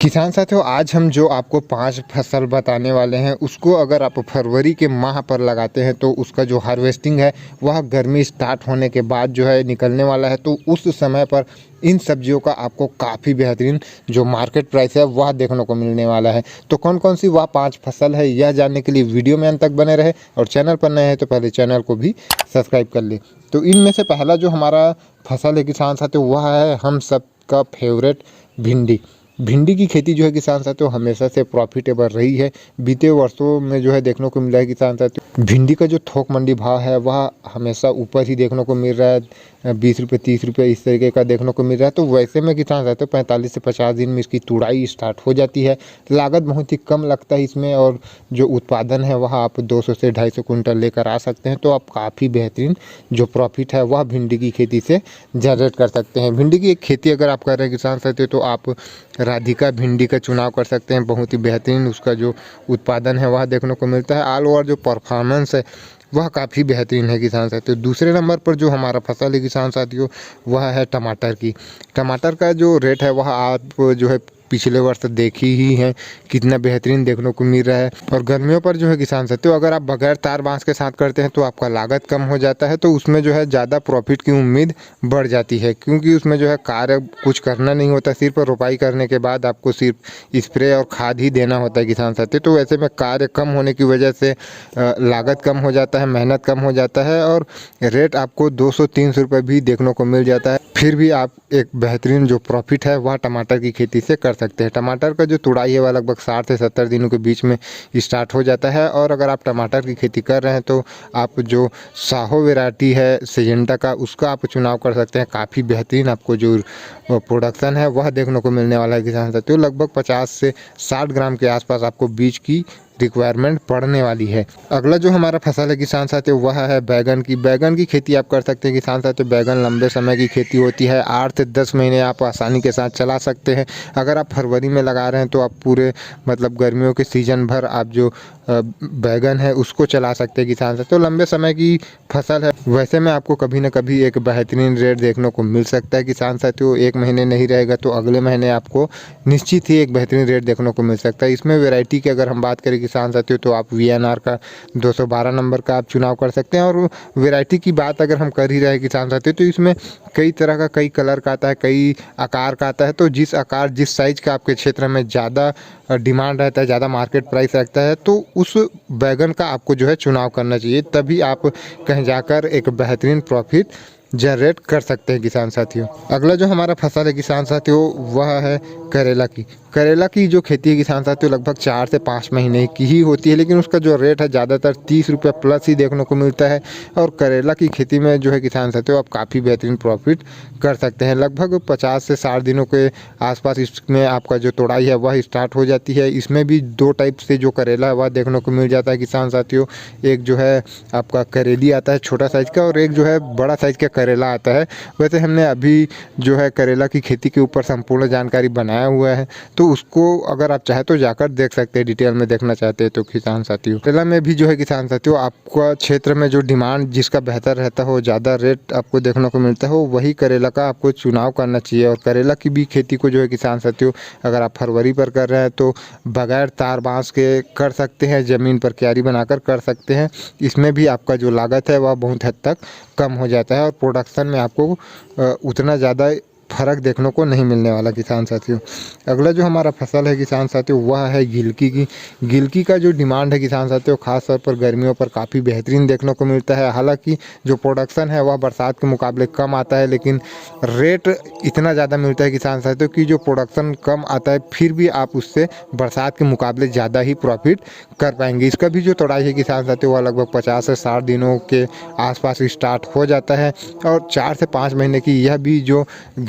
किसान साथियों, आज हम जो आपको 5 फसल बताने वाले हैं उसको अगर आप फरवरी के माह पर लगाते हैं तो उसका जो हार्वेस्टिंग है वह गर्मी स्टार्ट होने के बाद जो है निकलने वाला है। तो उस समय पर इन सब्जियों का आपको काफ़ी बेहतरीन जो मार्केट प्राइस है वह देखने को मिलने वाला है। तो कौन कौन सी वह 5 फसल है यह जानने के लिए वीडियो में अंत तक बने रहे, और चैनल पर नए हैं तो पहले चैनल को भी सब्सक्राइब कर ले। तो इनमें से पहला जो हमारा फसल है किसान साथियों वह है हम सबका फेवरेट भिंडी। भिंडी की खेती जो है किसान साथियों हमेशा से प्रॉफिटेबल रही है। बीते वर्षों में जो है देखने को मिला है किसान साथियों भिंडी का जो थोक मंडी भाव है वह हमेशा ऊपर ही देखने को मिल रहा है। 20 रुपये 30 रुपये इस तरीके का देखने को मिल रहा है। तो वैसे में किसान साथियों 45 से 50 दिन में इसकी तुड़ाई स्टार्ट हो जाती है। लागत बहुत ही कम लगता है इसमें, और जो उत्पादन है वह आप 200 से 250 कुंटल लेकर आ सकते हैं। तो आप काफ़ी बेहतरीन जो प्रॉफिट है वह भिंडी की खेती से जनरेट कर सकते हैं। भिंडी की एक खेती अगर आप कर रहे हैं किसान साथियों तो आप राधिका भिंडी का चुनाव कर सकते हैं। बहुत ही बेहतरीन उसका जो उत्पादन है वह देखने को मिलता है। ऑल ओवर जो परफॉर्मेंस है वह काफ़ी बेहतरीन है किसान साथियों। दूसरे नंबर पर जो हमारा फसल है किसान साथियों वह है टमाटर की। टमाटर का जो रेट है वह आप जो है पिछले वर्ष देखी ही है कितना बेहतरीन देखने को मिल रहा है। और गर्मियों पर जो है किसान साथियों अगर आप बगैर तार बांस के साथ करते हैं तो आपका लागत कम हो जाता है। तो उसमें जो है ज़्यादा प्रॉफिट की उम्मीद बढ़ जाती है, क्योंकि उसमें जो है कार्य कुछ करना नहीं होता, सिर्फ रोपाई करने के बाद आपको सिर्फ स्प्रे और खाद ही देना होता है किसान साथियों। तो वैसे में कार्य कम होने की वजह से लागत कम हो जाता है, मेहनत कम हो जाता है, और रेट आपको 200-300 रुपये भी देखने को मिल जाता है। फिर भी आप एक बेहतरीन जो प्रॉफिट है वह टमाटर की खेती से कर सकते हैं। टमाटर का जो तुड़ाई है वह लगभग 60 से 70 दिनों के बीच में स्टार्ट हो जाता है। और अगर आप टमाटर की खेती कर रहे हैं तो आप जो साहो वैरायटी है सिजेंटा का उसका आप चुनाव कर सकते हैं। काफ़ी बेहतरीन आपको जो प्रोडक्शन है वह देखने को मिलने वाला है किसान साथियों। लगभग 50 से 60 ग्राम के आसपास आपको बीज की रिक्वायरमेंट पड़ने वाली है। अगला जो हमारा फसल है किसान साथियों वह है बैगन की। बैगन की खेती आप कर सकते हैं किसान साथियों। बैगन लंबे समय की खेती होती है, 8 से 10 महीने आप आसानी के साथ चला सकते हैं। अगर आप फरवरी में लगा रहे हैं तो आप पूरे मतलब गर्मियों के सीजन भर आप जो बैगन है उसको चला सकते हैं किसान साथियों। लंबे समय की फसल है, वैसे में आपको कभी ना कभी एक बेहतरीन रेट देखने को मिल सकता है किसान साथियों। एक महीने नहीं रहेगा तो अगले महीने आपको निश्चित ही एक बेहतरीन रेट देखने को मिल सकता है। इसमें वैरायटी की अगर हम बात करें किसान साथियों तो आप VNR का 212 नंबर का आप चुनाव कर सकते हैं। और वैरायटी की बात अगर हम कर ही रहे हैं किसान साथियों तो इसमें कई तरह का, कई कलर का आता है, कई आकार का आता है। तो जिस आकार जिस साइज़ का आपके क्षेत्र में ज़्यादा डिमांड रहता है, ज़्यादा मार्केट प्राइस रखता है, तो उस बैगन का आपको जो है चुनाव करना चाहिए। तभी आप कहीं जाकर एक बेहतरीन प्रॉफिट जनरेट कर सकते हैं किसान साथियों। अगला जो हमारा फसल है किसान साथियों वह है करेला की। करेला की जो खेती है किसान साथियों लगभग 4 से 5 महीने की ही होती है, लेकिन उसका जो रेट है ज़्यादातर 30 रुपये प्लस ही देखने को मिलता है। और करेला की खेती में जो है किसान साथियों आप काफ़ी बेहतरीन प्रॉफिट कर सकते हैं। लगभग 50 से 60 दिनों के आसपास इसमें आपका जो तोड़ाई है वह स्टार्ट हो जाती है। इसमें भी 2 टाइप से जो करेला है वह देखने को मिल जाता है किसान साथियों। एक जो है आपका करेली आता है छोटा साइज़ का, और एक जो है बड़ा साइज़ का करेला आता है। वैसे हमने अभी जो है करेला की खेती के ऊपर संपूर्ण जानकारी बनाया हुआ है, तो उसको अगर आप चाहे तो जाकर देख सकते हैं, डिटेल में देखना चाहते हैं तो किसान साथियों। करेला में भी जो है किसान साथियों आपका क्षेत्र में जो डिमांड जिसका बेहतर रहता हो, ज़्यादा रेट आपको देखने को मिलता हो, वही करेला का आपको चुनाव करना चाहिए। और करेला की भी खेती को जो है किसान साथियों अगर आप फरवरी पर कर रहे हैं तो बगैर तार बांस के कर सकते हैं, ज़मीन पर क्यारी बनाकर कर सकते हैं। इसमें भी आपका जो लागत है वह बहुत हद तक कम हो जाता है, और प्रोडक्शन में आपको उतना ज़्यादा फ़र्क देखने को नहीं मिलने वाला किसान साथियों। अगला जो हमारा फसल है किसान साथियों वह है गिलकी की। गिलकी का जो डिमांड है किसान साथियों खास तौर पर गर्मियों पर काफ़ी बेहतरीन देखने को मिलता है। हालांकि जो प्रोडक्शन है वह बरसात के मुकाबले कम आता है, लेकिन रेट इतना ज़्यादा मिलता है किसान साथियों कि जो प्रोडक्शन कम आता है फिर भी आप उससे बरसात के मुकाबले ज़्यादा ही प्रॉफिट कर पाएंगे। इसका भी जो तोड़ाई है किसान साथियों वह लगभग 50 से 60 दिनों के आसपास स्टार्ट हो जाता है। और 4 से 5 महीने की यह भी जो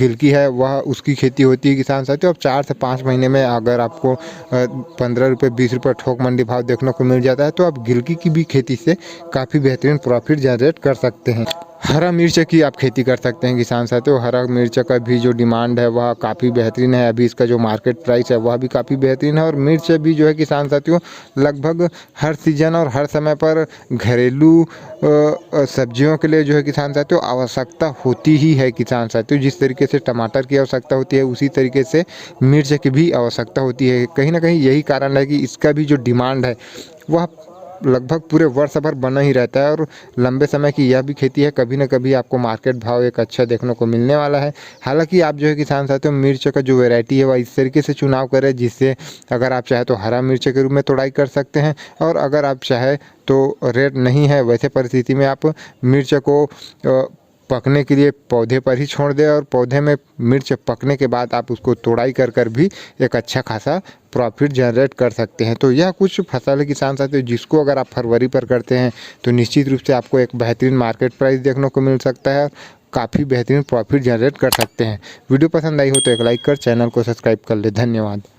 गिलकी है वह उसकी खेती होती है किसान साथियों। अब 4 से 5 महीने में अगर आपको 15 रुपये 20 रुपये थोक मंडी भाव देखने को मिल जाता है तो आप गिलकी की भी खेती से काफ़ी बेहतरीन प्रॉफिट जनरेट कर सकते हैं। हरा मिर्च की आप खेती कर सकते हैं किसान साथियों। हरा मिर्च का भी जो डिमांड है वह काफ़ी बेहतरीन है। अभी इसका जो मार्केट प्राइस है वह भी काफ़ी बेहतरीन है। और मिर्च भी जो है किसान साथियों लगभग हर सीजन और हर समय पर घरेलू सब्जियों के लिए जो है किसान साथियों आवश्यकता होती ही है किसान साथियों। जिस तरीके से टमाटर की आवश्यकता होती है उसी तरीके से मिर्च की भी आवश्यकता होती है। कहीं ना कहीं यही कारण है कि इसका भी जो डिमांड है वह लगभग पूरे वर्ष भर बना ही रहता है। और लंबे समय की यह भी खेती है, कभी ना कभी आपको मार्केट भाव एक अच्छा देखने को मिलने वाला है। हालांकि आप जो है किसान साथियों मिर्च का जो वैरायटी है वह इस तरीके से चुनाव करें जिससे अगर आप चाहे तो हरा मिर्च के रूप में तोड़ाई कर सकते हैं, और अगर आप चाहे तो रेट नहीं है वैसे परिस्थिति में आप मिर्च को पकने के लिए पौधे पर ही छोड़ दें, और पौधे में मिर्च पकने के बाद आप उसको तोड़ाई कर कर भी एक अच्छा खासा प्रॉफिट जनरेट कर सकते हैं। तो यह कुछ फसल है किसान साथियों जिसको अगर आप फरवरी पर करते हैं तो निश्चित रूप से आपको एक बेहतरीन मार्केट प्राइस देखने को मिल सकता है, काफ़ी बेहतरीन प्रॉफिट जनरेट कर सकते हैं। वीडियो पसंद आई हो तो एक लाइक कर चैनल को सब्सक्राइब कर ले। धन्यवाद।